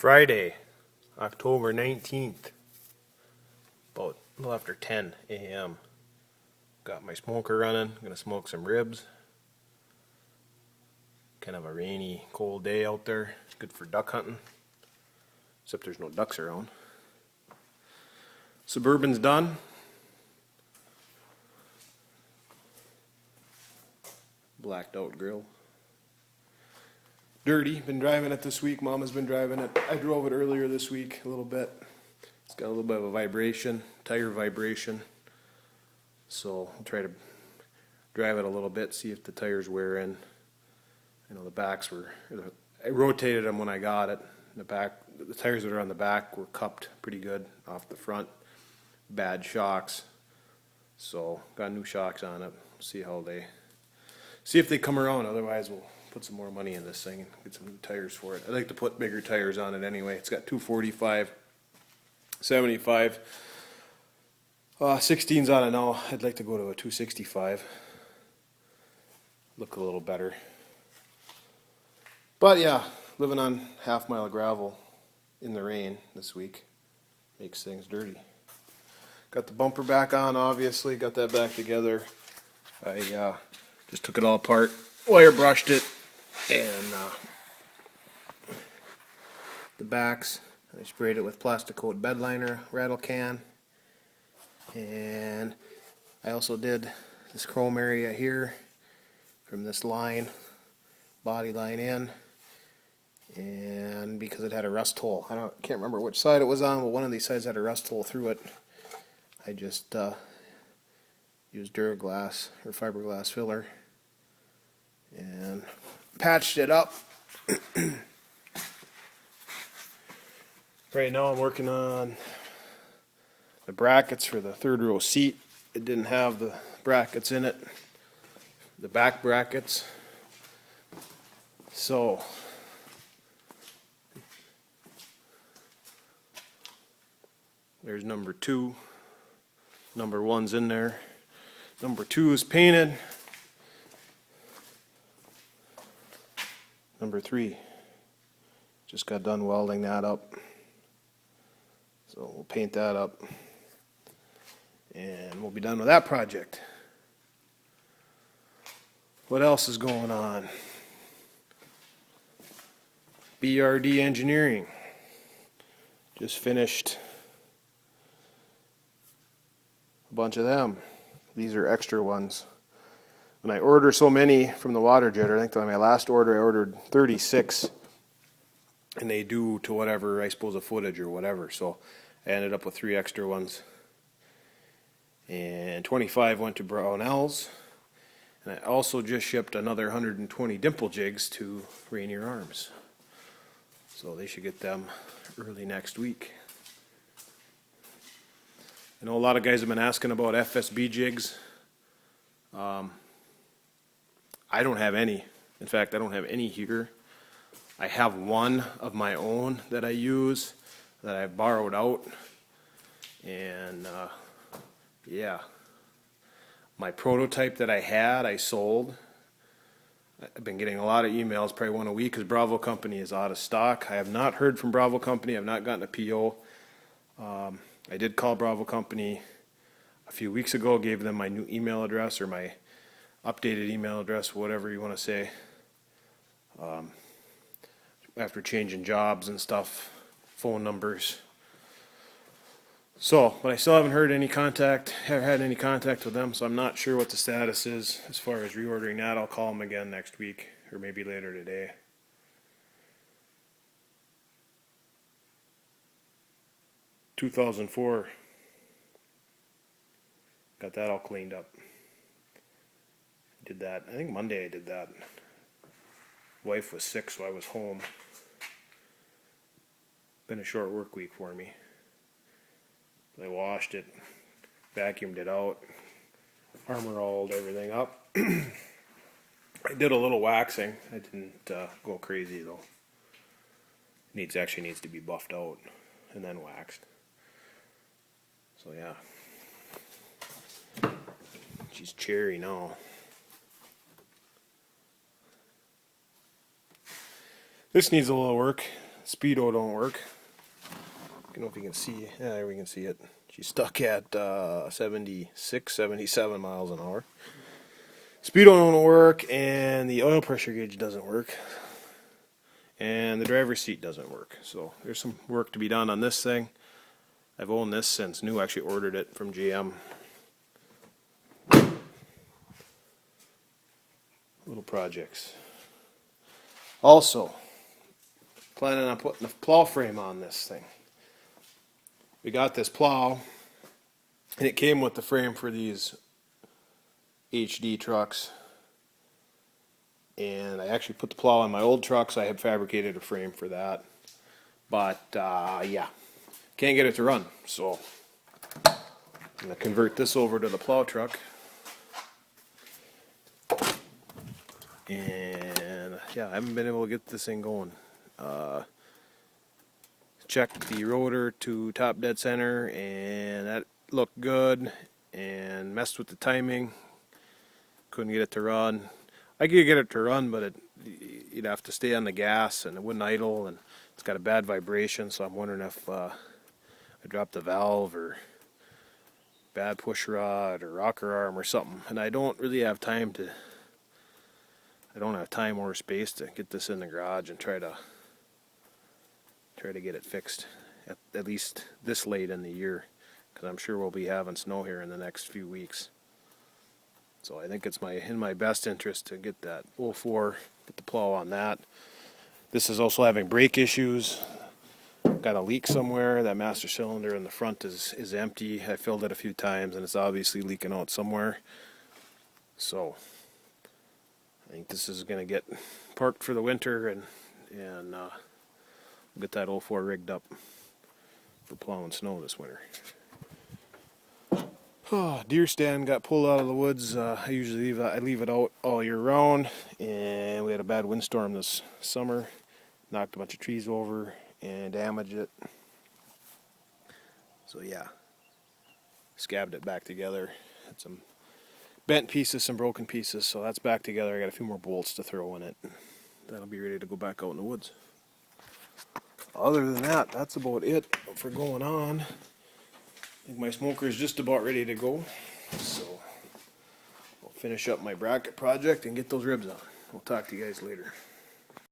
Friday, October 19th, about a little after 10 a.m. Got my smoker running, gonna smoke some ribs. Kind of a rainy, cold day out there. Good for duck hunting, except there's no ducks around. Suburban's done. Blacked out grill. Dirty, been driving it this week. Mama's been driving it. I drove it earlier this week a little bit. It's got a little bit of a vibration, tire vibration. So I'll try to drive it a little bit, see if the tires wear in. You know, the backs were, I rotated them when I got it. The tires that are on the back were cupped pretty good off the front. Bad shocks. So got new shocks on it. See if they come around. Otherwise we'll put some more money in this thing and get some new tires for it. I'd like to put bigger tires on it anyway. It's got 245, 75, 16s on it now. I'd like to go to a 265. Look a little better. But yeah, living on half-mile gravel in the rain this week makes things dirty. Got the bumper back on, obviously. Got that back together. I just took it all apart, wire brushed it, and the backs, I sprayed it with plastic coat bed liner, rattle can, and I also did this chrome area here from this line, body line in, and because it had a rust hole, can't remember which side it was on, but one of these sides had a rust hole through it. I just used Duraglass or fiberglass filler and patched it up. Right now I'm working on the brackets for the third row seat. It didn't have the brackets in it, the back brackets. So there's number 2. Number 1's in there. Number 2 is painted. Number 3 just got done welding that up. So we'll paint that up and we'll be done with that project. What else is going on? BRD Engineering. Just finished a bunch of them. These are extra ones. When I order so many from the water jetter, I think on my last order I ordered 36, and they do to whatever, I suppose, a footage or whatever. So I ended up with 3 extra ones, and 25 went to Brownells, and I also just shipped another 120 dimple jigs to Rainier Arms. So they should get them early next week. I know a lot of guys have been asking about FSB jigs. I don't have any. In fact, I don't have any here. I have one of my own that I use that I borrowed out. And yeah, my prototype that I had, I sold. I've been getting a lot of emails, probably one a week, because Bravo Company is out of stock. I have not heard from Bravo Company. I've not gotten a PO. I did call Bravo Company a few weeks ago, gave them my new email address or my updated email address, whatever you want to say, after changing jobs and stuff, phone numbers. So, but I still haven't had any contact with them, so I'm not sure what the status is as far as reordering that. I'll call them again next week or maybe later today. ...2004, got that all cleaned up. Did that, I think Monday I did that. Wife was sick, so I was home. Been a short work week for me. I washed it, vacuumed it out, armor-alled everything up. I did a little waxing. I didn't go crazy though. Actually needs to be buffed out and then waxed. So yeah. She's cherry now. This needs a little work. speedo don't work. I don't know if you can see. Yeah, there we can see it. She's stuck at 76, 77 miles an hour. Speedo don't work, and the oil pressure gauge doesn't work, and the driver's seat doesn't work. So there's some work to be done on this thing. I've owned this since new. Actually ordered it from GM. Little projects. Also, planning on putting a plow frame on this thing. We got this plow, and it came with the frame for these HD trucks. And I actually put the plow on my old trucks. I had fabricated a frame for that. But, yeah, can't get it to run. So, I'm going to convert this over to the plow truck. And, yeah, I haven't been able to get this thing going. Checked the rotor to top dead center, and that looked good, and messed with the timing. Couldn't get it to run. I could get it to run, but you'd have to stay on the gas, and it wouldn't idle, and it's got a bad vibration, so I'm wondering if I dropped the valve, or bad push rod, or rocker arm, or something. And I don't really have time to, I don't have time or space to get this in the garage and try to get it fixed at least this late in the year, because I'm sure we'll be having snow here in the next few weeks. So I think it's in my best interest to get that 04, get the plow on that. This is also having brake issues. Got a leak somewhere. That master cylinder in the front is empty. I filled it a few times, and it's obviously leaking out somewhere. So I think this is going to get parked for the winter, and get that 04 rigged up for plowing snow this winter. Deer stand got pulled out of the woods. I usually leave it out all year round, and we had a bad windstorm this summer. Knocked a bunch of trees over and damaged it. So yeah, scabbed it back together. Had some bent pieces, some broken pieces, so that's back together. I got a few more bolts to throw in it. That'll be ready to go back out in the woods. Other than that, that's about it for going on. I think my smoker is just about ready to go, so I'll finish up my bracket project and get those ribs on. We'll talk to you guys later.